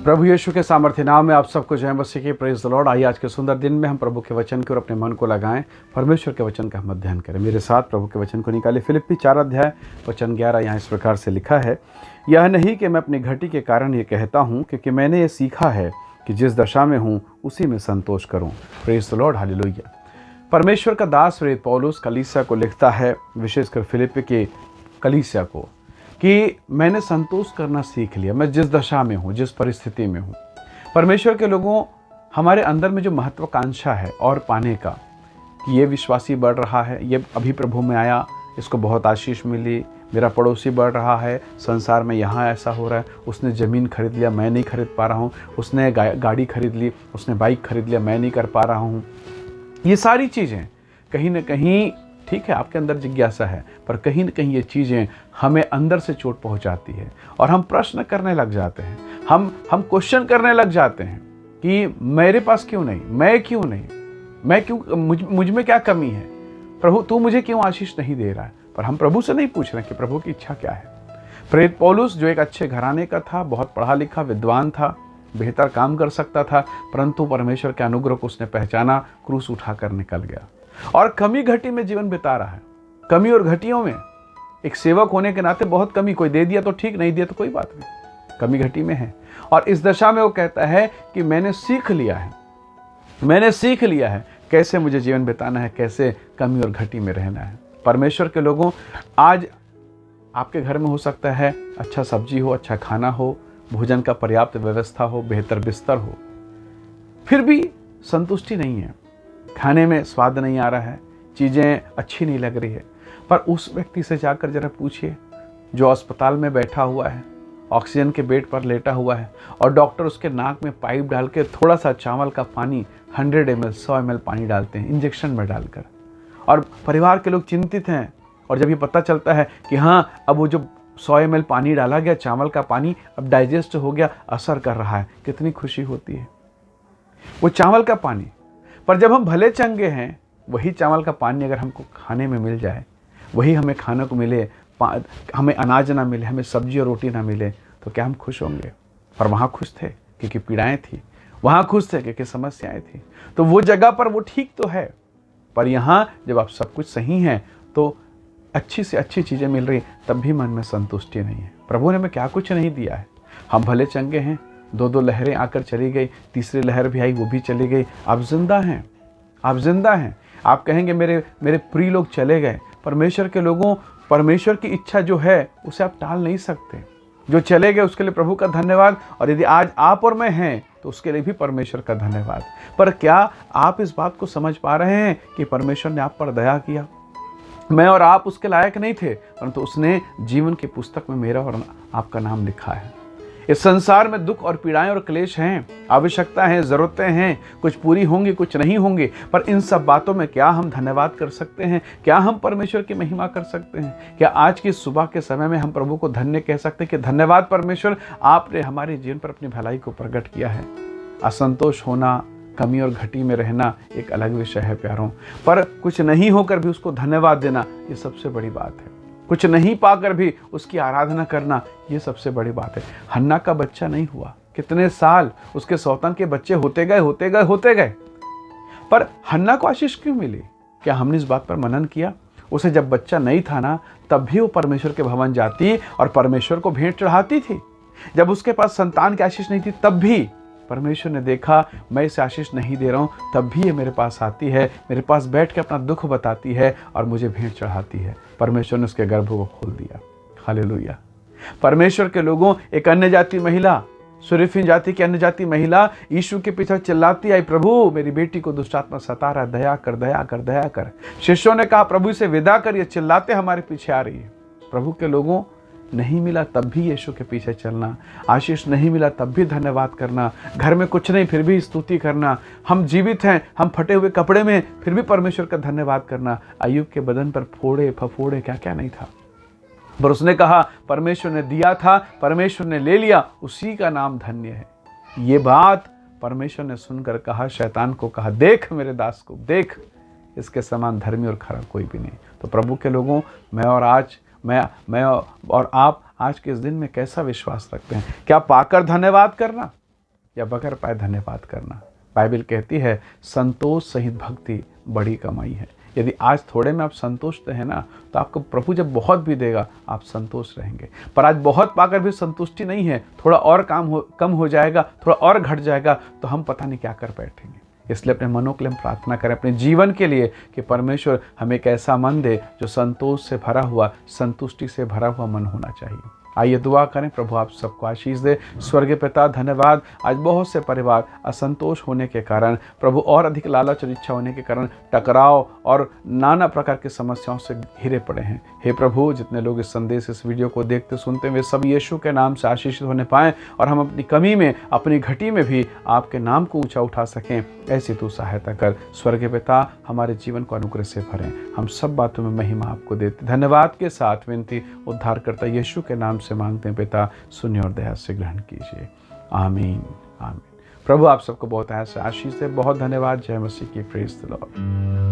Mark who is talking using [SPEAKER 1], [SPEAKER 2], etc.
[SPEAKER 1] प्रभु यीशु के सामर्थ्य नाम में आप सबको जय मसीह की प्रेज द लॉर्ड। आइए आज के सुंदर दिन में हम प्रभु के वचन की ओर अपने मन को लगाएं, परमेश्वर के वचन का हम अध्ययन करें। मेरे साथ प्रभु के वचन को निकाले। फिलिप्पी 4 अध्याय वचन 11 यहाँ इस प्रकार से लिखा है, यह नहीं कि मैं अपनी घटी के कारण ये कहता हूँ, क्योंकि मैंने ये सीखा है कि जिस दशा में हूँ उसी में संतोष करूँ। Praise the Lord, hallelujah. परमेश्वर का दास प्रेरित पौलुस कलीसिया को लिखता है, विशेषकर फिलिप्पी के कलीसिया को, कि मैंने संतोष करना सीख लिया। मैं जिस दशा में हूँ, जिस परिस्थिति में हूँ, परमेश्वर के लोगों, हमारे अंदर में जो महत्वाकांक्षा है और पाने का, कि ये विश्वासी बढ़ रहा है, ये अभी प्रभु में आया, इसको बहुत आशीष मिली, मेरा पड़ोसी बढ़ रहा है, संसार में यहाँ ऐसा हो रहा है, उसने ज़मीन खरीद लिया, मैं नहीं खरीद पा रहा हूँ, उसने गाड़ी खरीद ली, उसने बाइक खरीद लिया, मैं नहीं कर पा रहा हूँ। ये सारी चीज़ें कहीं ना कहीं, ठीक है, आपके अंदर जिज्ञासा है, पर कहीं ना कहीं ये चीज़ें हमें अंदर से चोट पहुंचाती है और हम प्रश्न करने लग जाते हैं, हम क्वेश्चन करने लग जाते हैं कि मेरे पास क्यों नहीं, मैं क्यों नहीं, मैं क्यों, मुझ में क्या कमी है, प्रभु तू मुझे क्यों आशीष नहीं दे रहा है। पर हम प्रभु से नहीं पूछ रहे कि प्रभु की इच्छा क्या है। प्रेरित पौलुस जो एक अच्छे घराने का था, बहुत पढ़ा लिखा विद्वान था, बेहतर काम कर सकता था, परंतु परमेश्वर के अनुग्रह को उसने पहचाना, क्रूस उठाकर निकल गया और कमी घटी में जीवन बिता रहा है। कमी और घटियों में एक सेवक होने के नाते बहुत कमी, कोई दे दिया तो ठीक, नहीं दिया तो कोई बात नहीं, कमी घटी में है। और इस दशा में वो कहता है कि मैंने सीख लिया है कैसे मुझे जीवन बिताना है, कैसे कमी और घटी में रहना है। परमेश्वर के लोगों, आज आपके घर में हो सकता है अच्छा सब्जी हो, अच्छा खाना हो, भोजन का पर्याप्त व्यवस्था हो, बेहतर बिस्तर हो, फिर भी संतुष्टि नहीं है, खाने में स्वाद नहीं आ रहा है, चीज़ें अच्छी नहीं लग रही है। पर उस व्यक्ति से जाकर जरा पूछिए जो अस्पताल में बैठा हुआ है, ऑक्सीजन के बेड पर लेटा हुआ है और डॉक्टर उसके नाक में पाइप डाल के थोड़ा सा चावल का पानी 100 ml 100 ml पानी डालते हैं इंजेक्शन में डालकर, और परिवार के लोग चिंतित हैं। और जब ये पता चलता है कि हाँ, अब वो जो 100 ml पानी डाला गया, चावल का पानी अब डाइजेस्ट हो गया, असर कर रहा है, कितनी खुशी होती है वो चावल का पानी। पर जब हम भले चंगे हैं, वही चावल का पानी अगर हमको खाने में मिल जाए, वही हमें खाने को मिले, हमें अनाज ना मिले, हमें सब्जी और रोटी ना मिले, तो क्या हम खुश होंगे? पर वहाँ खुश थे क्योंकि पीड़ाएं थी, वहाँ खुश थे क्योंकि समस्याएं थी। तो वो जगह पर वो ठीक तो है, पर यहाँ जब आप सब कुछ सही हैं, तो अच्छी से अच्छी चीज़ें मिल रही, तब भी मन में संतुष्टि नहीं है। प्रभु ने हमें क्या कुछ नहीं दिया है। हम भले चंगे हैं, 2 लहरें आकर चली गई, तीसरी लहर भी आई, वो भी चली गई, आप जिंदा हैं, आप जिंदा हैं। आप कहेंगे मेरे प्रिय लोग चले गए। परमेश्वर के लोगों, परमेश्वर की इच्छा जो है उसे आप टाल नहीं सकते। जो चले गए उसके लिए प्रभु का धन्यवाद, और यदि आज आप और मैं हैं तो उसके लिए भी परमेश्वर का धन्यवाद। पर क्या आप इस बात को समझ पा रहे हैं कि परमेश्वर ने आप पर दया किया? मैं और आप उसके लायक नहीं थे, परंतु उसने जीवन की पुस्तक में मेरा और आपका नाम लिखा है। इस संसार में दुख और पीड़ाएं और क्लेश हैं, आवश्यकता हैं, ज़रूरतें हैं, कुछ पूरी होंगी, कुछ नहीं होंगी, पर इन सब बातों में क्या हम धन्यवाद कर सकते हैं? क्या हम परमेश्वर की महिमा कर सकते हैं? क्या आज की सुबह के समय में हम प्रभु को धन्य कह सकते हैं कि धन्यवाद परमेश्वर, आपने हमारे जीवन पर अपनी भलाई को प्रकट किया है। असंतोष होना, कमी और घटी में रहना एक अलग विषय है प्यारों, पर कुछ नहीं होकर भी उसको धन्यवाद देना, ये सबसे बड़ी बात है। कुछ नहीं पाकर भी उसकी आराधना करना, ये सबसे बड़ी बात है। हन्ना का बच्चा नहीं हुआ, कितने साल उसके सौतन के बच्चे होते गए, पर हन्ना को आशीष क्यों मिली? क्या हमने इस बात पर मनन किया? उसे जब बच्चा नहीं था ना, तब भी वो परमेश्वर के भवन जाती और परमेश्वर को भेंट चढ़ाती थी। जब उसके पास संतान की आशीष नहीं थी, तब भी परमेश्वर ने देखा मैं इसे आशीष नहीं दे रहा हूँ, तब भी ये मेरे पास आती है, मेरे पास बैठ के अपना दुख बताती है और मुझे भेंट चढ़ाती है। परमेश्वर ने उसके गर्भ को खोल दिया। हालेलुया। परमेश्वर के लोगों, एक अन्य जाति महिला, सुरीफिन जाति की अन्य जाति महिला यीशु के पीछे चिल्लाती आई, प्रभु मेरी बेटी को दुष्टात्मा सता रहा, दया कर, दया कर, दया कर। शिष्यों ने कहा, प्रभु इसे विदा कर, ये चिल्लाते हमारे पीछे आ रही है। प्रभु के लोगों, नहीं मिला तब भी यीशु के पीछे चलना, आशीष नहीं मिला तब भी धन्यवाद करना, घर में कुछ नहीं फिर भी स्तुति करना, हम जीवित हैं, हम फटे हुए कपड़े में फिर भी परमेश्वर का धन्यवाद करना। अय्यूब के बदन पर फोड़े फफोड़े क्या क्या नहीं था, पर उसने कहा परमेश्वर ने दिया था, परमेश्वर ने ले लिया, उसी का नाम धन्य है। ये बात परमेश्वर ने सुनकर कहा, शैतान को कहा, देख मेरे दास को, देख, इसके समान धर्मी और खरा कोई भी नहीं। तो प्रभु के लोगों, मैं और आप आज के इस दिन में कैसा विश्वास रखते हैं? क्या पाकर धन्यवाद करना? या बगैर पाए धन्यवाद करना। बाइबल कहती है संतोष सहित भक्ति बड़ी कमाई है। यदि आज थोड़े में आप संतुष्ट हैं ना, तो आपको प्रभु जब बहुत भी देगा आप संतुष्ट रहेंगे। पर आज बहुत पाकर भी संतुष्टि नहीं है, थोड़ा और कम हो जाएगा, थोड़ा और घट जाएगा, तो हम पता नहीं क्या कर बैठेंगे। इसलिए अपने मनों के लिए हम प्रार्थना करें, अपने जीवन के लिए, कि परमेश्वर हमें एक ऐसा मन दे जो संतोष से भरा हुआ, संतुष्टि से भरा हुआ मन होना चाहिए। आइए दुआ करें। प्रभु आप सबको आशीष दे। स्वर्गीय पिता धन्यवाद, आज बहुत से परिवार असंतोष होने के कारण, प्रभु और अधिक लालच और इच्छा होने के कारण टकराव और नाना प्रकार की समस्याओं से घिरे पड़े हैं। हे प्रभु, जितने लोग इस संदेश, इस वीडियो को देखते सुनते वे सब यीशु के नाम से आशीषित होने पाएं और हम अपनी कमी में, अपनी घटी में भी आपके नाम को ऊंचा उठा सकें, ऐसी तू सहायता कर। स्वर्गीय पिता हमारे जीवन को अनुग्रह से भरें। हम सब बातों में महिमा आपको देते धन्यवाद के साथ विनती उद्धारकर्ता यीशु के नाम से मांगते हैं पिता, सुनिए और दया से ग्रहण कीजिए। आमीन आमीन। प्रभु आप सबको बहुत ऐसे आशीष दे। बहुत धन्यवाद। जय मसीह की। Praise the Lord.